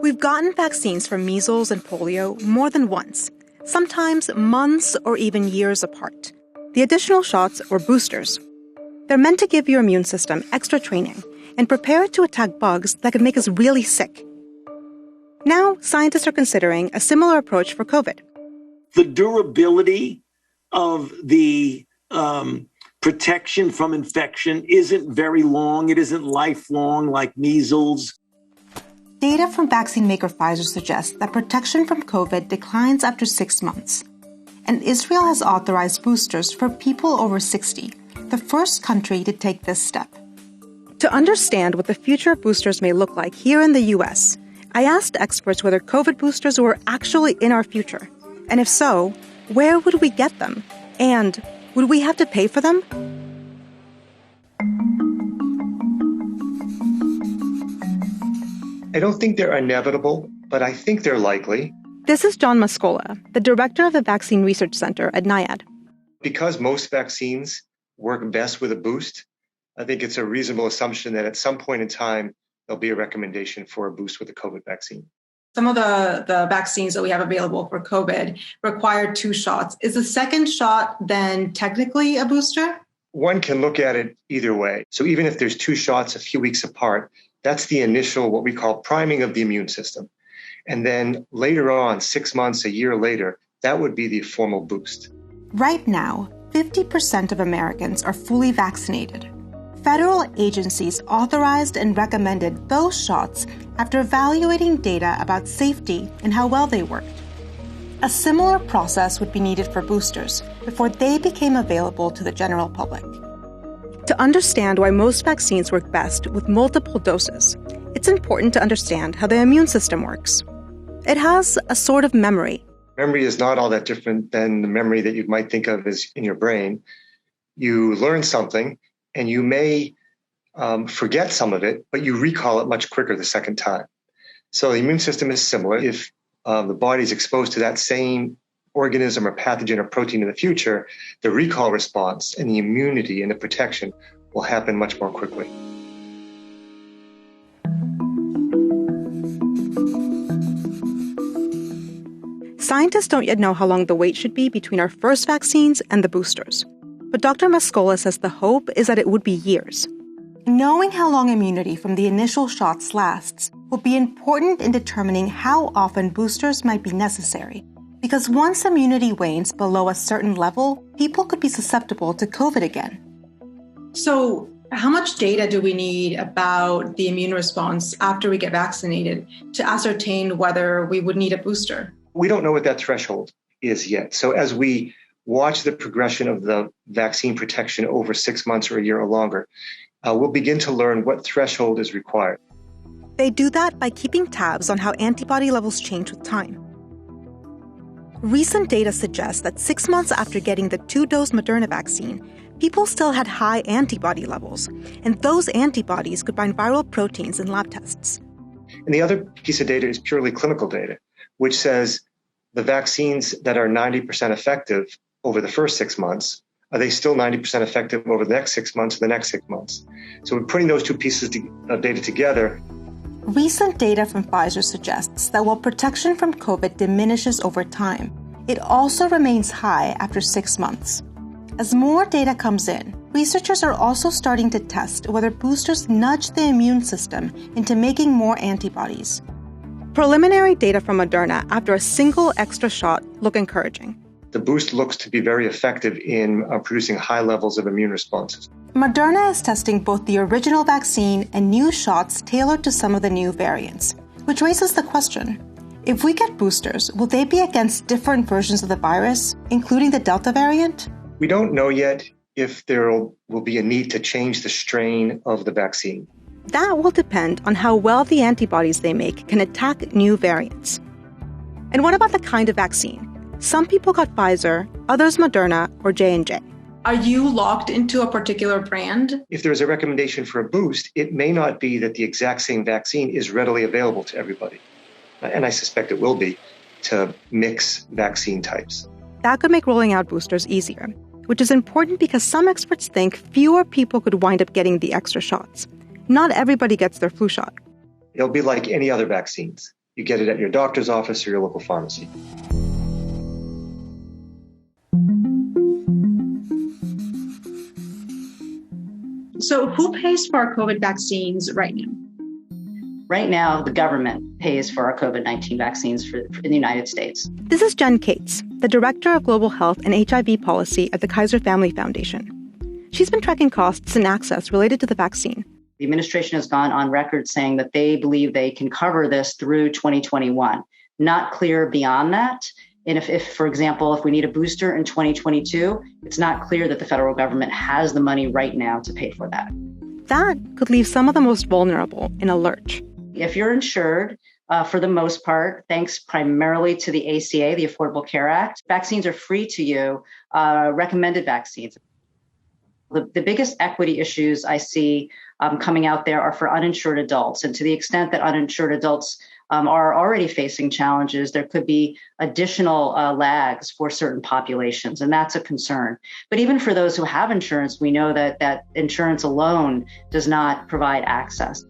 We've gotten vaccines for measles and polio more than once, sometimes months or even years apart. The additional shots, or boosters, they're meant to give your immune system extra training and prepare it to attack bugs that could make us really sick. Now, scientists are considering a similar approach for COVID. The durability of the protection from infection isn't very long. It isn't lifelong like measles. Data from vaccine maker Pfizer suggests that protection from COVID declines after 6 months. And Israel has authorized boosters for people over 60, the first country to take this step. To understand what the future of boosters may look like here in the U.S., I asked experts whether COVID boosters were actually in our future. And if so, where would we get them? And would we have to pay for them? I don't think they're inevitable, but I think they're likely. This is John Mascola, the director of the Vaccine Research Center at NIAID. Because most vaccines work best with a boost, I think it's a reasonable assumption that at some point in time, there'll be a recommendation for a boost with a COVID vaccine. Some of the vaccines that we have available for COVID require 2 shots. Is the second shot then technically a booster? One can look at it either way. So even if there's 2 shots a few weeks apart, that's the initial, what we call priming of the immune system. And then later on, 6 months, a year later, that would be the formal boost. Right now, 50% of Americans are fully vaccinated. Federal agencies authorized and recommended those shots after evaluating data about safety and how well they worked. A similar process would be needed for boosters before they became available to the general public. To understand why most vaccines work best with multiple doses, it's important to understand how the immune system works. It has a sort of memory. Memory is not all that different than the memory that you might think of as in your brain. You learn something, and you may forget some of it, but you recall it much quicker the second time. So the immune system is similar. If the body is exposed to that same organism or pathogen or protein in the future, the recall response and the immunity and the protection will happen much more quickly. Scientists don't yet know how long the wait should be between our first vaccines and the boosters. But Dr. Mascola says the hope is that it would be years. Knowing how long immunity from the initial shots lasts will be important in determining how often boosters might be necessary. Because once immunity wanes below a certain level, people could be susceptible to COVID again. So how much data do we need about the immune response after we get vaccinated to ascertain whether we would need a booster? We don't know what that threshold is yet. So as we watch the progression of the vaccine protection over 6 months or a year or longer, we'll begin to learn what threshold is required. They do that by keeping tabs on how antibody levels change with time. Recent data suggests that 6 months after getting the 2-dose Moderna vaccine, people still had high antibody levels, and those antibodies could bind viral proteins in lab tests. And the other piece of data is purely clinical data, which says the vaccines that are 90% effective over the first 6 months, are they still 90% effective over the next 6 months or the next 6 months? So we're putting those 2 pieces of data together. Recent data from Pfizer suggests that while protection from COVID diminishes over time, it also remains high after 6 months. As more data comes in, researchers are also starting to test whether boosters nudge the immune system into making more antibodies. Preliminary data from Moderna after a single extra shot look encouraging. The boost looks to be very effective in producing high levels of immune responses. Moderna is testing both the original vaccine and new shots tailored to some of the new variants, which raises the question, if we get boosters, will they be against different versions of the virus, including the Delta variant? We don't know yet if there will be a need to change the strain of the vaccine. That will depend on how well the antibodies they make can attack new variants. And what about the kind of vaccine? Some people got Pfizer, others Moderna or J&J. Are you locked into a particular brand? If there's a recommendation for a boost, it may not be that the exact same vaccine is readily available to everybody. And I suspect it will be to mix vaccine types. That could make rolling out boosters easier, which is important because some experts think fewer people could wind up getting the extra shots. Not everybody gets their flu shot. It'll be like any other vaccines. You get it at your doctor's office or your local pharmacy. So who pays for our COVID vaccines right now? Right now, the government pays for our COVID-19 vaccines in the United States. This is Jen Cates, the Director of Global Health and HIV Policy at the Kaiser Family Foundation. She's been tracking costs and access related to the vaccine. The administration has gone on record saying that they believe they can cover this through 2021. Not clear beyond that. And if, for example, if we need a booster in 2022, it's not clear that the federal government has the money right now to pay for that. That could leave some of the most vulnerable in a lurch. If you're insured, for the most part, thanks primarily to the ACA, the Affordable Care Act, vaccines are free to you, recommended vaccines. The biggest equity issues I see coming out there are for uninsured adults. And to the extent that uninsured adults are already facing challenges, there could be additional lags for certain populations, and that's a concern. But even for those who have insurance, we know that insurance alone does not provide access.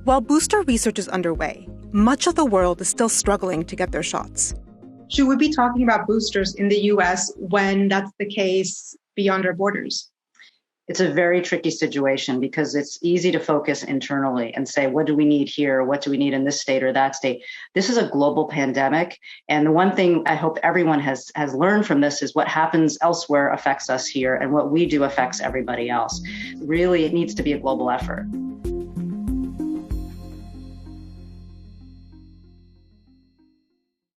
While booster research is underway, much of the world is still struggling to get their shots. Should we be talking about boosters in the U.S. when that's the case beyond our borders? It's a very tricky situation because it's easy to focus internally and say, what do we need here? What do we need in this state or that state? This is a global pandemic. And the one thing I hope everyone has learned from this is what happens elsewhere affects us here, and what we do affects everybody else. Really, it needs to be a global effort.